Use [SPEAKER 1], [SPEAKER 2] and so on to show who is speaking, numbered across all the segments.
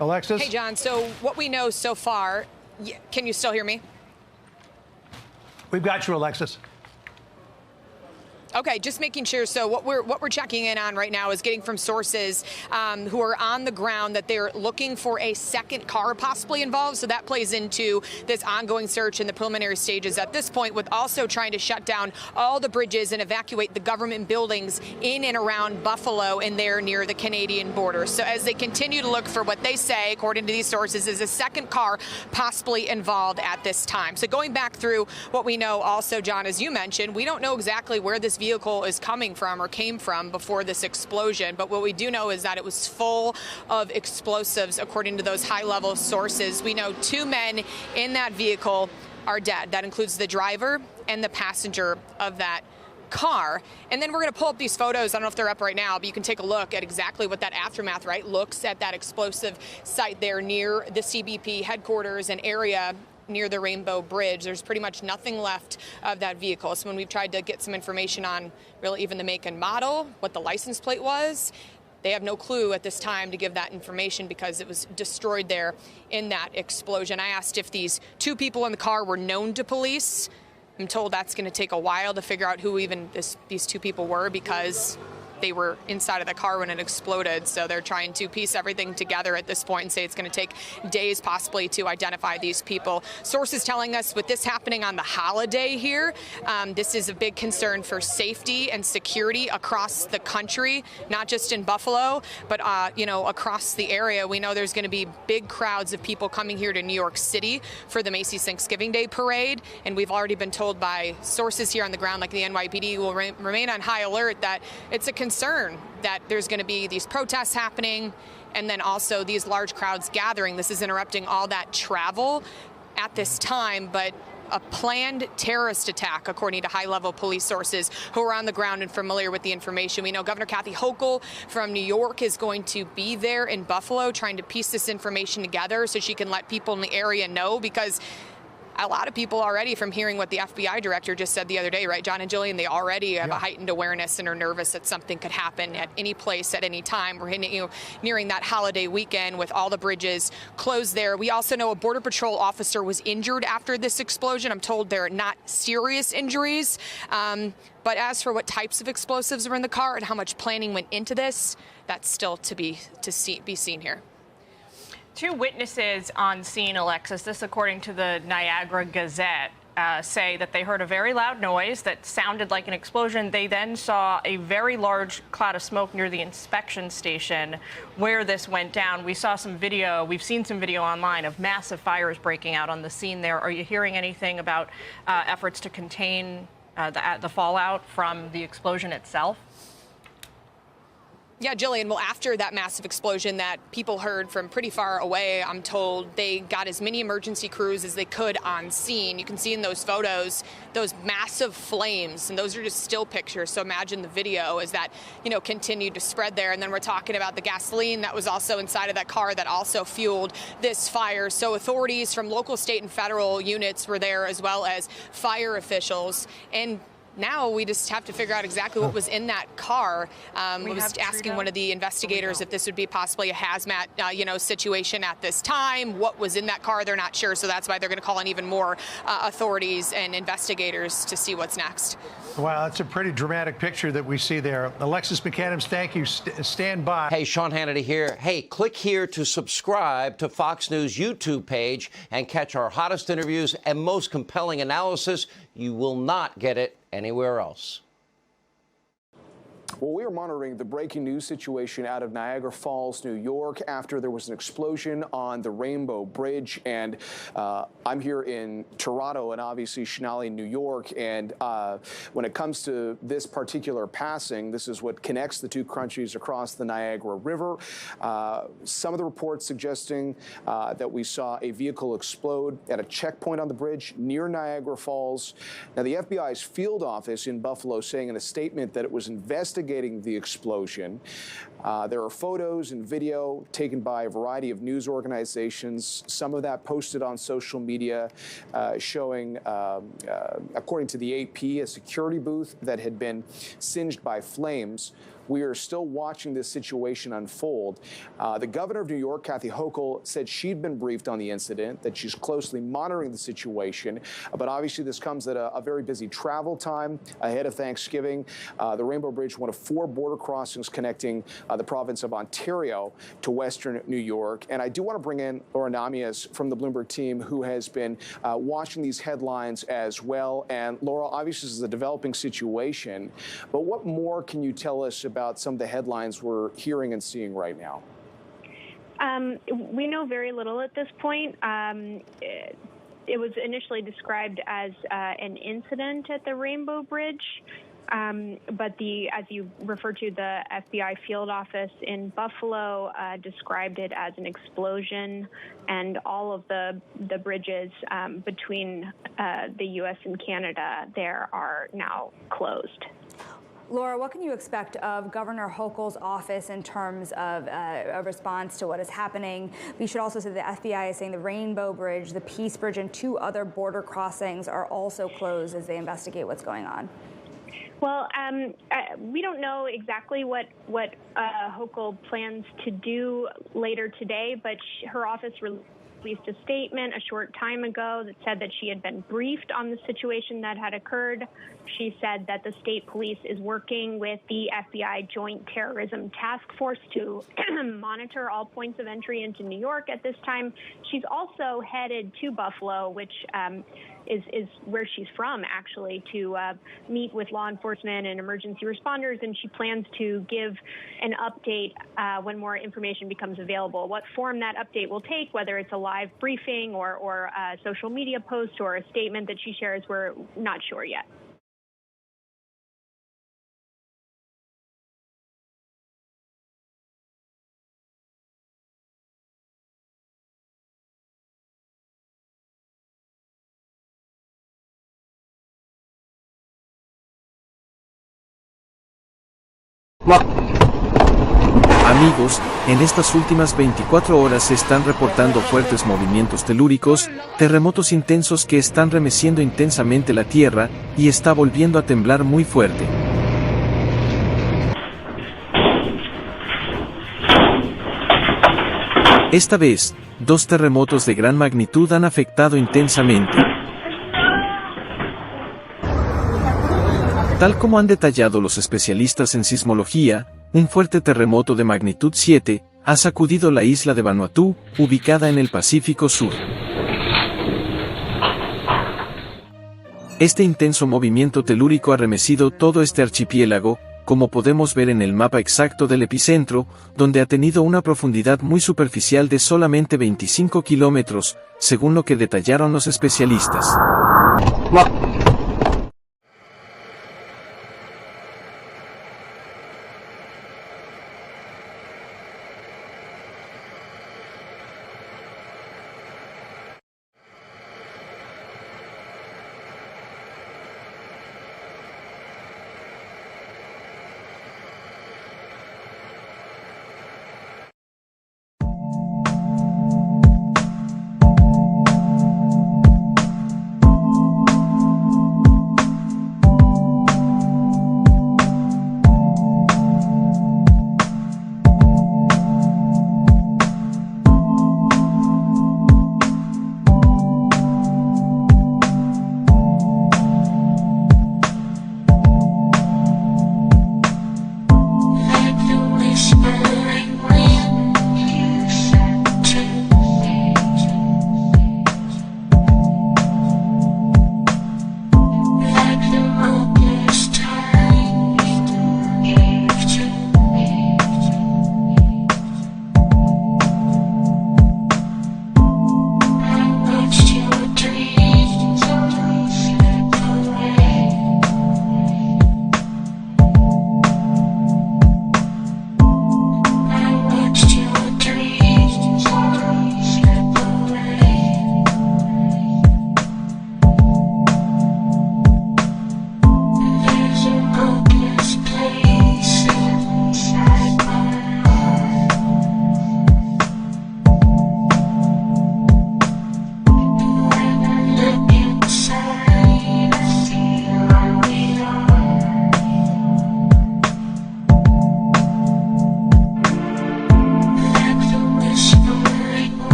[SPEAKER 1] Alexis?
[SPEAKER 2] Hey, John. So what we know so far, can you still hear me?
[SPEAKER 1] We've got you, Alexis.
[SPEAKER 2] Okay, just making sure. So what we're checking in on right now is getting from sources who are on the ground that they're looking for a second car possibly involved. So that plays into this ongoing search in the preliminary stages at this point, with also trying to shut down all the bridges and evacuate the government buildings in and around Buffalo and there near the Canadian border. So as they continue to look for what they say, according to these sources, is a second car possibly involved at this time. So going back through what we know also, John, as you mentioned, we don't know exactly where this vehicle is coming from or came from before this explosion, but what we do know is that it was full of explosives, according to those high-level sources. We know 2 men in that vehicle are dead. That includes the driver and the passenger of that car. And then we're going to pull up these photos. I don't know if they're up right now, but you can take a look at exactly what that aftermath, right, looks at that explosive site there near the CBP headquarters and area near the Rainbow Bridge. There's pretty much nothing left of that vehicle. So when we've tried to get some information on really even the make and model, what the license plate was, they have no clue at this time to give that information because it was destroyed there in that explosion. I asked if these 2 people in the car were known to police. I'm told that's going to take a while to figure out who even these 2 people were because they were inside of the car when it exploded. So they're trying to piece everything together at this point and say it's going to take days possibly to identify these people. Sources telling us with this happening on the holiday here, this is a big concern for safety and security across the country, not just in Buffalo, but across the area. We know there's going to be big crowds of people coming here to New York City for the Macy's Thanksgiving Day Parade. And we've already been told by sources here on the ground, like the NYPD, will remain on high alert that it's a concern that there's going to be these protests happening and then also these large crowds gathering. This is interrupting all that travel at this time, but a planned terrorist attack, according to high-level police sources who are on the ground and familiar with the information. We know Governor Kathy Hochul from New York is going to be there in Buffalo trying to piece this information together so she can let people in the area know, because a lot of people already, from hearing what the FBI director just said the other day, right, John and Jillian, they already have a heightened awareness and are nervous that something could happen at any place at any time. We're nearing that holiday weekend with all the bridges closed there. We also know a Border Patrol officer was injured after this explosion. I'm told they're not serious injuries. But as for what types of explosives were in the car and how much planning went into this, that's still to be seen here.
[SPEAKER 3] 2 witnesses on scene, Alexis, this according to the Niagara Gazette, say that they heard a very loud noise that sounded like an explosion. They then saw a very large cloud of smoke near the inspection station where this went down. We saw some video, we've seen some video online of massive fires breaking out on the scene there. Are you hearing anything about efforts to contain the fallout from the explosion itself?
[SPEAKER 2] Yeah, Jillian, well, after that massive explosion that people heard from pretty far away, I'm told they got as many emergency crews as they could on scene. You can see in those photos those massive flames, and those are just still pictures. So imagine the video as that, continued to spread there. And then we're talking about the gasoline that was also inside of that car that also fueled this fire. So authorities from local, state, and federal units were there, as well as fire officials. And now we just have to figure out exactly what was in that car. I was asking one of the investigators if this would be possibly a hazmat, situation at this time. What was in that car? They're not sure, so that's why they're going to call in even more authorities and investigators to see what's next.
[SPEAKER 1] Wow, that's a pretty dramatic picture that we see there. Alexis McAdams, thank you. Stand by.
[SPEAKER 4] Hey, Sean Hannity here. Hey, click here to subscribe to Fox News YouTube page and catch our hottest interviews and most compelling analysis. You will not get it anywhere else.
[SPEAKER 5] Well, we are monitoring the breaking news situation out of Niagara Falls, New York, after there was an explosion on the Rainbow Bridge. And I'm here in Toronto and obviously Chenali, New York. And when it comes to this particular passing, this is what connects the 2 countries across the Niagara River. Some of the reports suggesting that we saw a vehicle explode at a checkpoint on the bridge near Niagara Falls. Now, the FBI's field office in Buffalo saying in a statement that it was investigating the explosion. There are photos and video taken by a variety of news organizations, some of that posted on social media, showing, according to the AP, a security booth that had been singed by flames. we are still watching this situation unfold. The governor of New York, Kathy Hochul, said she'd been briefed on the incident, that she's closely monitoring the situation. But obviously, this comes at a very busy travel time ahead of Thanksgiving. The Rainbow Bridge, one of 4 border crossings connecting the province of Ontario to western New York. And I do want to bring in Laura Namias from the Bloomberg team, who has been watching these headlines as well. And Laura, obviously, this is a developing situation. But what more can you tell us about some of the headlines we're hearing and seeing right now?
[SPEAKER 6] We know very little at this point. It was initially described as an incident at the Rainbow Bridge. But as you referred to, the FBI field office in Buffalo described it as an explosion, and all of the bridges between the U.S. and Canada there are now closed.
[SPEAKER 7] Laura, what can you expect of Governor Hochul's office in terms of a response to what is happening? We should also say the FBI is saying the Rainbow Bridge, the Peace Bridge, and 2 other border crossings are also closed as they investigate what's going on.
[SPEAKER 6] Well, we don't know exactly what Hochul plans to do later today, but her office released a statement a short time ago that said that she had been briefed on the situation that had occurred. She said that the state police is working with the FBI Joint Terrorism Task Force to monitor all points of entry into New York at this time. She's also headed to Buffalo, which is where she's from, actually, to meet with law enforcement and emergency responders, and she plans to give an update when more information becomes available. What form that update will take, whether it's a live briefing or a social media post or a statement that she shares, we're not sure yet.
[SPEAKER 8] Amigos, en estas últimas 24 horas se están reportando fuertes movimientos telúricos, terremotos intensos que están remeciendo intensamente la Tierra, y está volviendo a temblar muy fuerte. Esta vez, 2 terremotos de gran magnitud han afectado intensamente. Tal como han detallado los especialistas en sismología, un fuerte terremoto de magnitud 7 ha sacudido la isla de Vanuatu, ubicada en el Pacífico Sur. Este intenso movimiento telúrico ha remecido todo este archipiélago, como podemos ver en el mapa exacto del epicentro, donde ha tenido una profundidad muy superficial de solamente 25 kilómetros, según lo que detallaron los especialistas.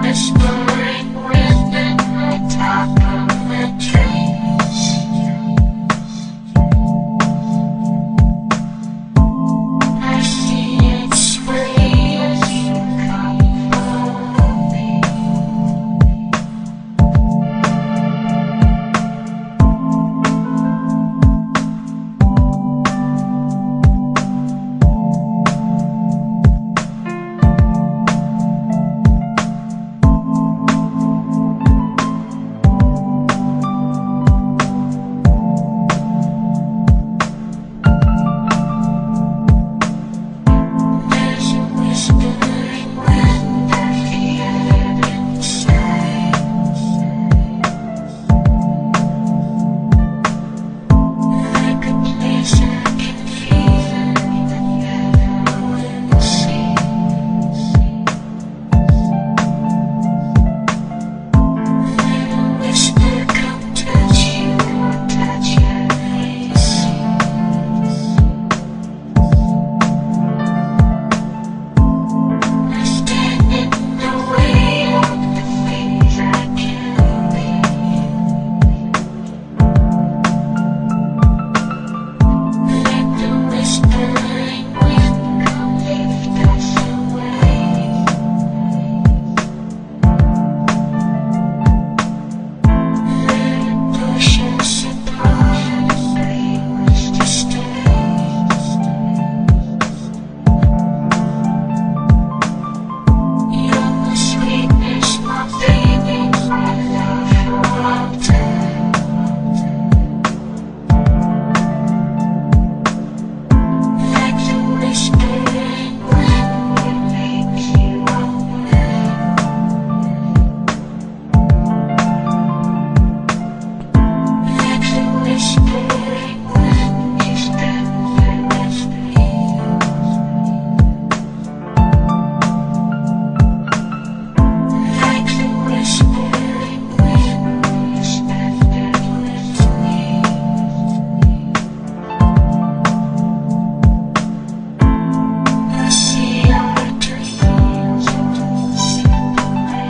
[SPEAKER 9] whispering wind in the top of the trees. I see it sway as you come for me. There's a whispering wind, I feel it inside. Like a place I can feel that never will cease. Let a whisper come touch you, touch your face. I stand in the way of the things I can be. Let the whispering wind come lift us away. Let it push us apart and bring us to stay. You're the sweetness, my baby, my love for all time. Like the whispering wind that makes you unwell. Like the whispering wind you spend the rest of you. Like the whispering wind you spend it with me. I see our dreams slip away.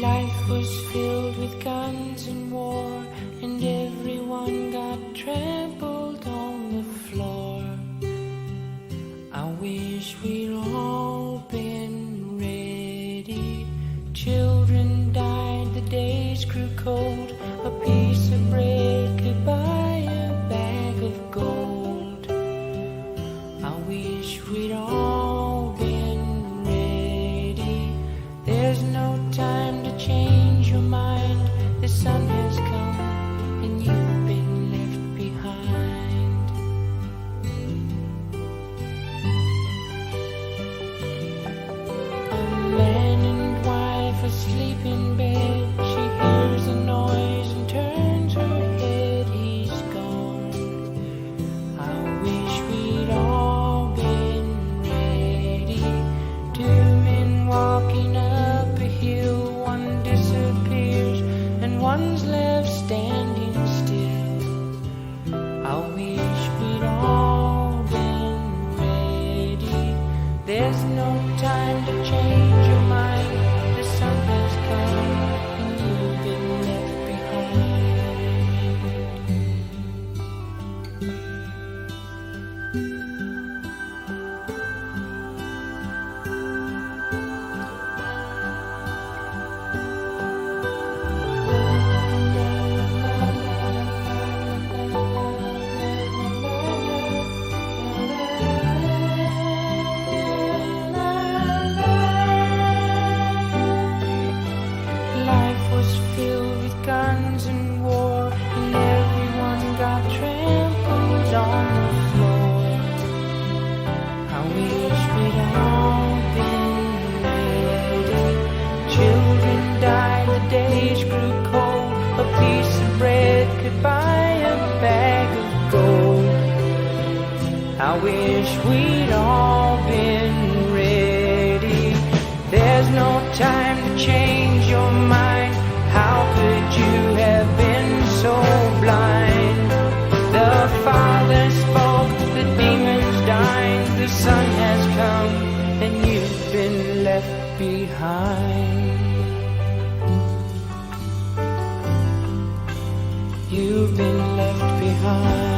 [SPEAKER 9] Life was filled with guns and war, and everyone got trampled on the floor. I wish we'd all been ready. Children died, the days grew cold. A piece of bread could buy a bag of gold. I wish we'd all been ready. There's no time to change your mind.
[SPEAKER 10] piece of bread could buy a bag of gold. I wish we'd all been ready. There's no time to change your mind. How could you have been so blind? The Father spoke, the demons died, the Son has come, and you've been left behind. You've been left behind.